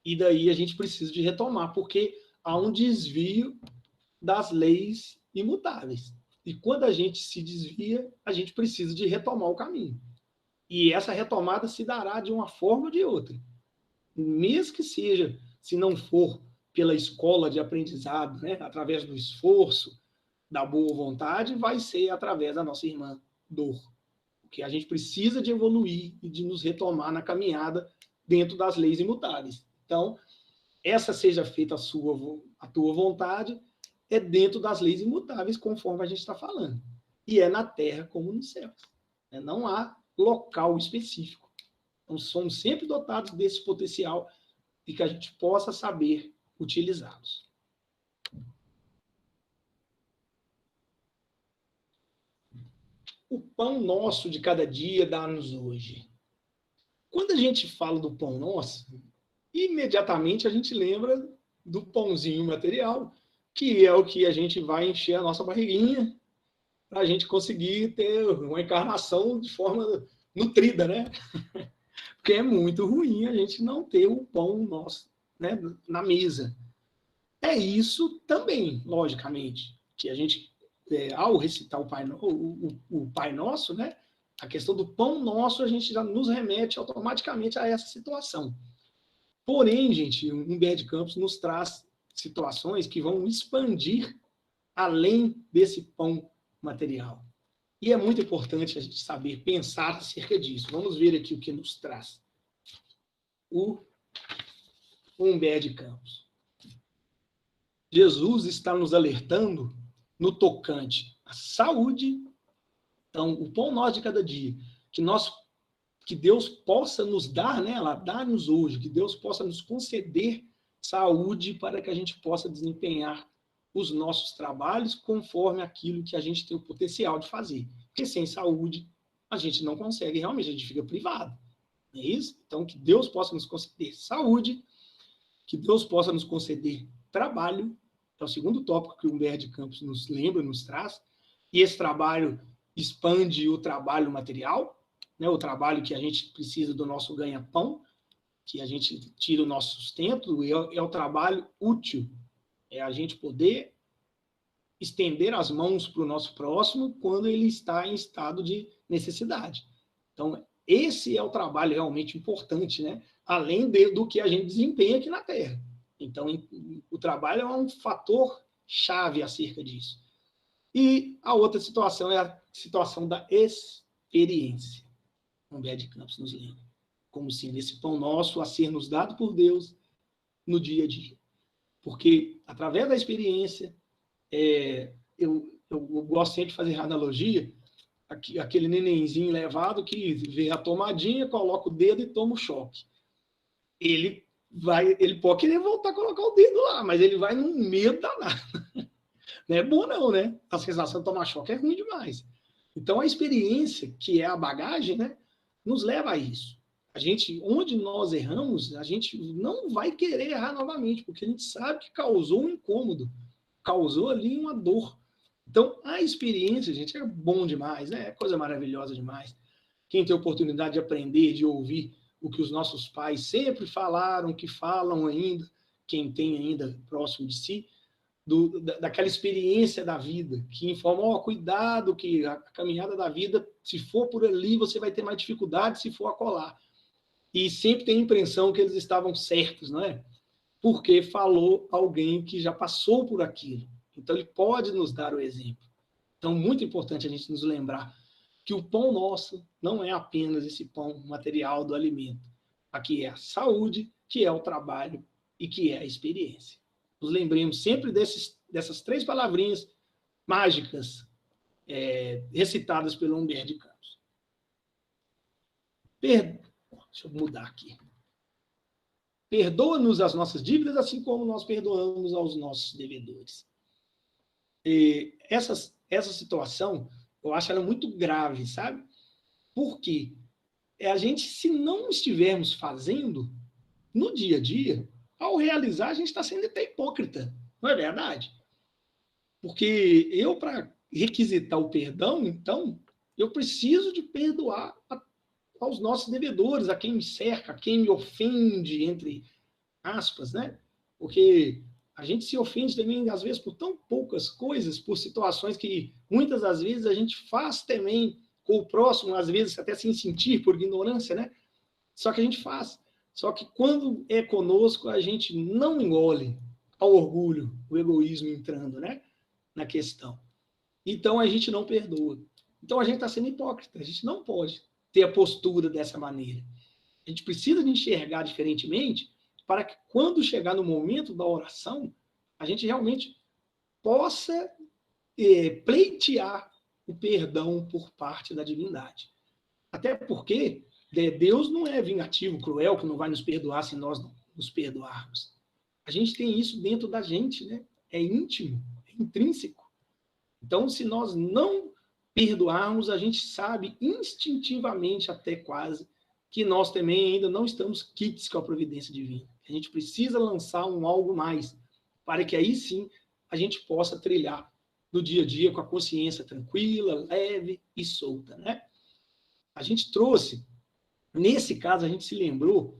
e daí a gente precisa de retomar, porque há um desvio das leis imutáveis. E quando a gente se desvia, a gente precisa de retomar o caminho. E essa retomada se dará de uma forma ou de outra. Mesmo que seja, se não for pela escola de aprendizado, né, através do esforço, da boa vontade, vai ser através da nossa irmã dor. Porque a gente precisa de evoluir e de nos retomar na caminhada dentro das leis imutáveis. Então, essa seja feita a tua vontade, é dentro das leis imutáveis, conforme a gente está falando. E é na terra como nos céus. Não há local específico. Então, somos sempre dotados desse potencial e que a gente possa saber utilizá-los. O pão nosso de cada dia dá-nos hoje. Quando a gente fala do pão nosso, imediatamente a gente lembra do pãozinho material, que é o que a gente vai encher a nossa barriguinha para a gente conseguir ter uma encarnação de forma nutrida, né? Porque é muito ruim a gente não ter o pão nosso, né, na mesa. É isso também, logicamente, que a gente, ao recitar o Pai Nosso, né, a questão do pão nosso, a gente já nos remete automaticamente a essa situação. Porém, gente, o Humberto de Campos nos traz situações que vão expandir além desse pão material. E é muito importante a gente saber pensar acerca disso. Vamos ver aqui o que nos traz o Humberto de Campos. Jesus está nos alertando no tocante à saúde. Então, o pão nosso de cada dia, que nós que Deus possa nos dar, né? Ela dá-nos hoje, que Deus possa nos conceder saúde para que a gente possa desempenhar os nossos trabalhos conforme aquilo que a gente tem o potencial de fazer. Porque sem saúde, a gente não consegue, realmente, a gente fica privado. Não é isso? Então, que Deus possa nos conceder saúde, que Deus possa nos conceder trabalho, é o segundo tópico que o Humberto de Campos nos lembra, nos traz, e esse trabalho expande o trabalho material, né, o trabalho que a gente precisa do nosso ganha-pão, que a gente tira o nosso sustento, é o trabalho útil, é a gente poder estender as mãos para o nosso próximo quando ele está em estado de necessidade. Então, esse é o trabalho realmente importante, né? Além do que a gente desempenha aqui na Terra. Então, o trabalho é um fator chave acerca disso. E a outra situação é a situação da experiência. Humberto de Campos nos lembra. Como sendo esse pão nosso a ser nos dado por Deus no dia a dia. Porque, através da experiência, eu gosto sempre de fazer analogia, aquele nenenzinho levado que vê a tomadinha, coloca o dedo e toma o choque. Ele pode querer voltar a colocar o dedo lá, mas ele vai num medo danado. Não é bom não, né? A sensação de tomar choque é ruim demais. Então, a experiência, que é a bagagem, né, nos leva a isso. A gente, onde nós erramos, a gente não vai querer errar novamente, porque a gente sabe que causou um incômodo, causou ali uma dor. Então, a experiência, gente, é bom demais, né? É coisa maravilhosa demais. Quem tem a oportunidade de aprender, de ouvir o que os nossos pais sempre falaram, que falam ainda, quem tem ainda próximo de si, daquela experiência da vida, que informa, cuidado, que a caminhada da vida, se for por ali, você vai ter mais dificuldade se for acolá. E sempre tem a impressão que eles estavam certos, não é? Porque falou alguém que já passou por aquilo. Então, ele pode nos dar o exemplo. Então, muito importante a gente nos lembrar que o pão nosso não é apenas esse pão material do alimento. Aqui é a saúde, que é o trabalho e que é a experiência. Nos lembremos sempre dessas 3 palavrinhas mágicas recitadas pelo Humberto de Campos. Deixa eu mudar aqui. Perdoa-nos as nossas dívidas, assim como nós perdoamos aos nossos devedores. E essa situação, eu acho ela muito grave, sabe? Porque a gente, se não estivermos fazendo no dia a dia, ao realizar, a gente está sendo até hipócrita, não é verdade? Porque eu, para requisitar o perdão, então, eu preciso de perdoar aos nossos devedores, a quem me cerca, a quem me ofende, entre aspas, né? Porque a gente se ofende também, às vezes, por tão poucas coisas, por situações que, muitas das vezes, a gente faz também com o próximo, às vezes, até sem sentir, por ignorância, né? Só que a gente faz. Só que quando é conosco, a gente não engole ao orgulho, o egoísmo entrando, né? Na questão. Então, a gente não perdoa. Então, a gente está sendo hipócrita. A gente não pode ter a postura dessa maneira. A gente precisa de enxergar diferentemente para que, quando chegar no momento da oração, a gente realmente possa pleitear o perdão por parte da divindade. Até porque Deus não é vingativo, cruel, que não vai nos perdoar se nós não nos perdoarmos. A gente tem isso dentro da gente, né? É íntimo, é intrínseco. Então, se nós não perdoarmos, a gente sabe instintivamente, até quase, que nós também ainda não estamos quites com a providência divina. A gente precisa lançar algo mais, para que aí sim a gente possa trilhar no dia a dia com a consciência tranquila, leve e solta, né? A gente trouxe, nesse caso, a gente se lembrou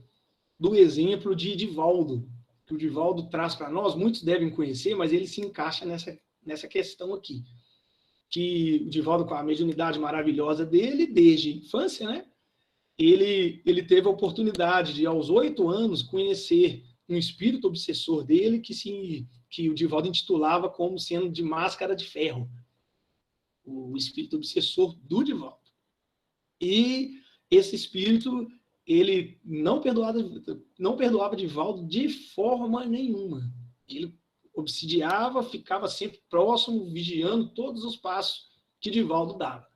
do exemplo de Divaldo, que o Divaldo traz para nós, muitos devem conhecer, mas ele se encaixa nessa questão aqui. Que o Divaldo, com a mediunidade maravilhosa dele, desde a infância, né? Ele teve a oportunidade de, aos 8 anos, conhecer um espírito obsessor dele que o Divaldo intitulava como sendo de máscara de ferro. O espírito obsessor do Divaldo. E esse espírito, ele não perdoava Divaldo de forma nenhuma. Ele obsidiava, ficava sempre próximo, vigiando todos os passos que Divaldo dava.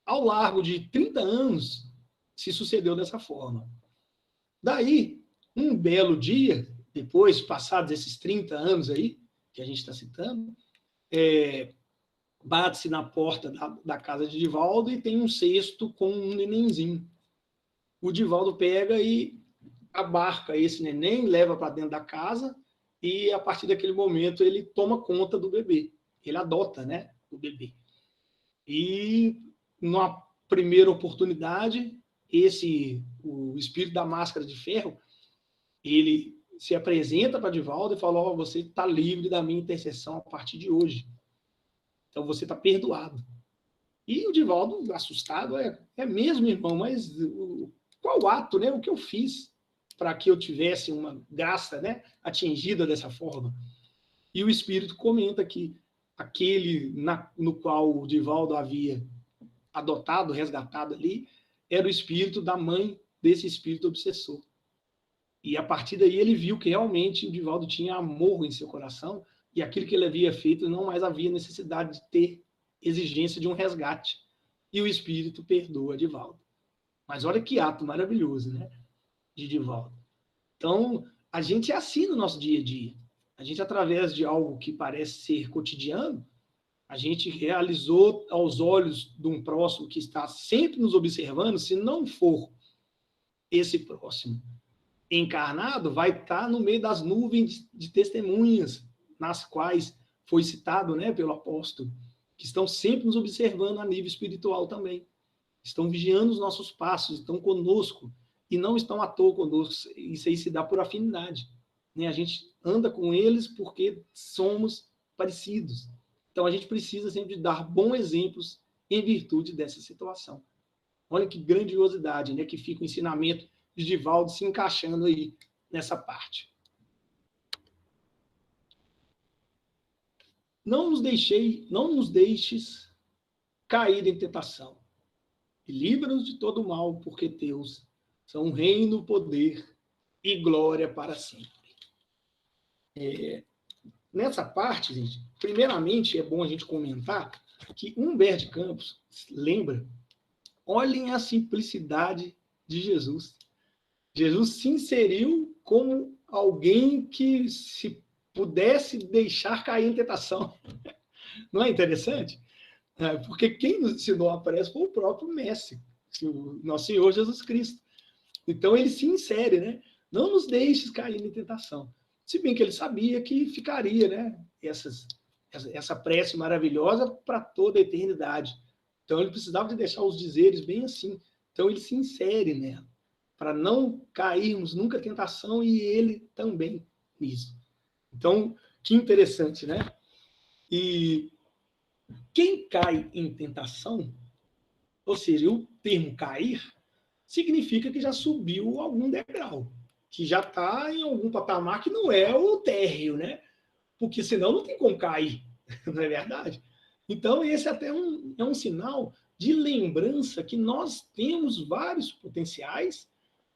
Ao largo de 30 anos, se sucedeu dessa forma. Daí, um belo dia, depois, passados esses 30 anos aí, que a gente está citando, bate-se na porta da casa de Divaldo e tem um cesto com um nenenzinho. O Divaldo pega e abarca esse neném, leva para dentro da casa e, a partir daquele momento, ele toma conta do bebê. Ele adota, né, o bebê. E, numa primeira oportunidade, o espírito da máscara de ferro, ele se apresenta para Divaldo e fala: oh, você está livre da minha intercessão a partir de hoje. Então você está perdoado. E o Divaldo, assustado, é mesmo, irmão, mas qual ato, né? O que eu fiz para que eu tivesse uma graça, né, atingida dessa forma? E o Espírito comenta que aquele no qual o Divaldo havia adotado, resgatado ali, era o espírito da mãe desse espírito obsessor. E a partir daí ele viu que realmente o Divaldo tinha amor em seu coração e aquilo que ele havia feito não mais havia necessidade de ter exigência de um resgate. E o espírito perdoa Divaldo. Mas olha que ato maravilhoso, né, de Divaldo. Então, a gente é assim no nosso dia a dia. A gente, através de algo que parece ser cotidiano, a gente realizou aos olhos de um próximo que está sempre nos observando. Se não for esse próximo encarnado, vai estar no meio das nuvens de testemunhas, nas quais foi citado, né, pelo apóstolo, que estão sempre nos observando a nível espiritual também. Estão vigiando os nossos passos, estão conosco, e não estão à toa conosco. Isso aí se dá por afinidade, né? A gente anda com eles porque somos parecidos. Então, a gente precisa sempre dar bons exemplos em virtude dessa situação. Olha que grandiosidade, né, que fica o ensinamento de Divaldo se encaixando aí nessa parte. Não nos deixes cair em tentação. E livra-nos de todo mal, porque teus são reino, poder e glória para sempre. Nessa parte, gente, primeiramente é bom a gente comentar que Humberto de Campos lembra, olhem a simplicidade de Jesus. Jesus se inseriu como alguém que se pudesse deixar cair em tentação. Não é interessante? Porque quem nos ensinou a prece foi o próprio Mestre, o nosso Senhor Jesus Cristo. Então ele se insere, né? Não nos deixes cair em tentação. Se bem que ele sabia que ficaria, né, essa prece maravilhosa para toda a eternidade. Então ele precisava de deixar os dizeres bem assim. Então ele se insere nela, para não cairmos nunca em tentação, e ele também nisso. Então, que interessante, né? E quem cai em tentação, ou seja, o termo cair, significa que já subiu algum degrau, que já está em algum patamar que não é o térreo, né? Porque senão não tem como cair, não é verdade? Então, esse até é um sinal de lembrança que nós temos vários potenciais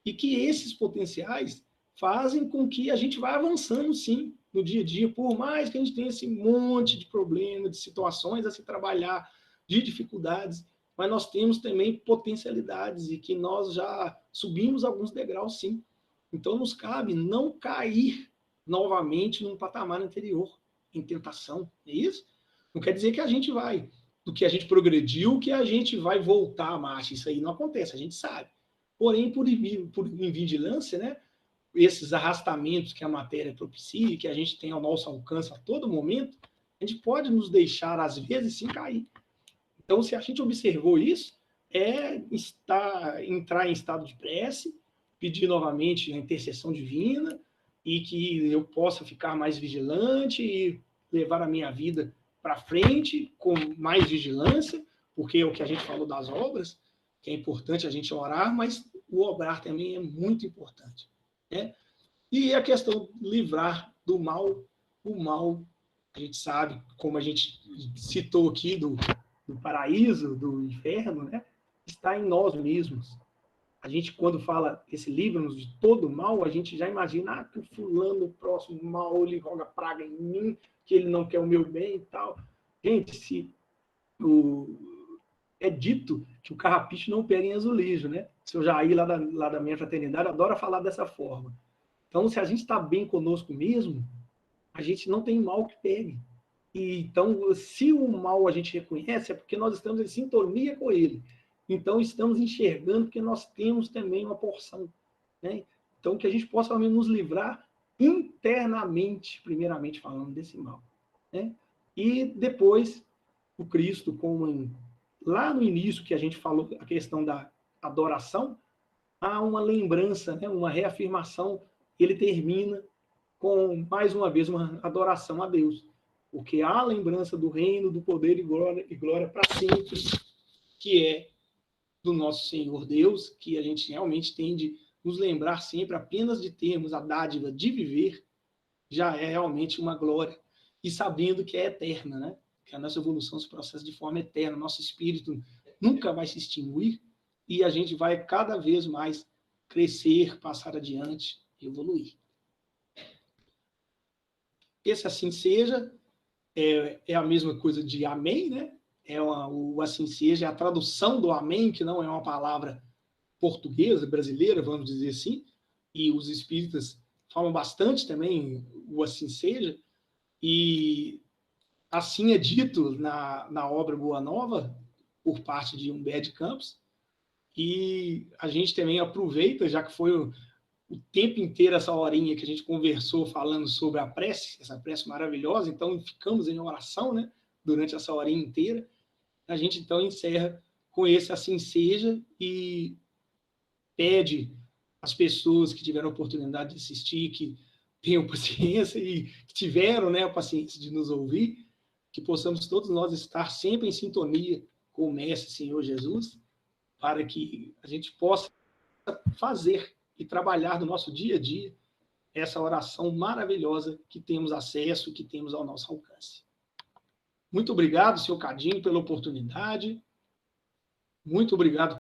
e que esses potenciais fazem com que a gente vá avançando, sim, no dia a dia, por mais que a gente tenha esse monte de problemas, de situações a se trabalhar, de dificuldades, mas nós temos também potencialidades e que nós já subimos alguns degraus, sim. Então, nos cabe não cair novamente num patamar anterior, em tentação, é isso? Não quer dizer que a gente vai, do que a gente progrediu, que a gente vai voltar à marcha. Isso aí não acontece, a gente sabe. Porém, por invigilância, né, esses arrastamentos que a matéria propicia, que a gente tem ao nosso alcance a todo momento, a gente pode nos deixar, às vezes, sim, cair. Então, se a gente observou isso, entrar em estado de prece, pedir novamente a intercessão divina, e que eu possa ficar mais vigilante e levar a minha vida para frente com mais vigilância, porque é o que a gente falou das obras, que é importante a gente orar, mas o obrar também é muito importante, né? E a questão de livrar do mal, o mal, a gente sabe, como a gente citou aqui, do paraíso, do inferno, né, está em nós mesmos. A gente, quando fala esse livro-nos de todo mal, a gente já imagina que o fulano, o próximo mal, ele roga praga em mim, que ele não quer o meu bem e tal. Gente, se é dito que o carrapicho não pega em azulejo, né? O seu Jair, lá da minha fraternidade, adora falar dessa forma. Então, se a gente está bem conosco mesmo, a gente não tem mal que pegue. E, então, se o mal a gente reconhece, é porque nós estamos em sintonia com ele. Então, estamos enxergando porque nós temos também uma porção. Né? Então, que a gente possa, ao menos, nos livrar internamente, primeiramente falando, desse mal. Né? E depois, o Cristo, como lá no início que a gente falou, a questão da adoração, há uma lembrança, né? Uma reafirmação. Ele termina com, mais uma vez, uma adoração a Deus. Porque há a lembrança do reino, do poder e glória para sempre, que é do nosso Senhor Deus, que a gente realmente tem de nos lembrar sempre, apenas de termos a dádiva de viver, já é realmente uma glória. E sabendo que é eterna, né? Que a nossa evolução se processa de forma eterna, nosso espírito nunca vai se extinguir e a gente vai cada vez mais crescer, passar adiante, evoluir. Esse assim seja, é a mesma coisa de amém, né? O assim seja, é a tradução do amém, que não é uma palavra portuguesa, brasileira, vamos dizer assim, e os espíritas falam bastante também o assim seja, e assim é dito na obra Boa Nova, por parte de Humberto de Campos, e a gente também aproveita, já que foi o tempo inteiro essa horinha que a gente conversou falando sobre a prece, essa prece maravilhosa, então ficamos em oração, né, durante essa horinha inteira. A gente então encerra com esse assim seja e pede às pessoas que tiveram a oportunidade de assistir, que tenham paciência e que tiveram, né, a paciência de nos ouvir, que possamos todos nós estar sempre em sintonia com o Mestre Senhor Jesus, para que a gente possa fazer e trabalhar no nosso dia a dia essa oração maravilhosa que temos acesso, que temos ao nosso alcance. Muito obrigado, senhor Cadinho, pela oportunidade. Muito obrigado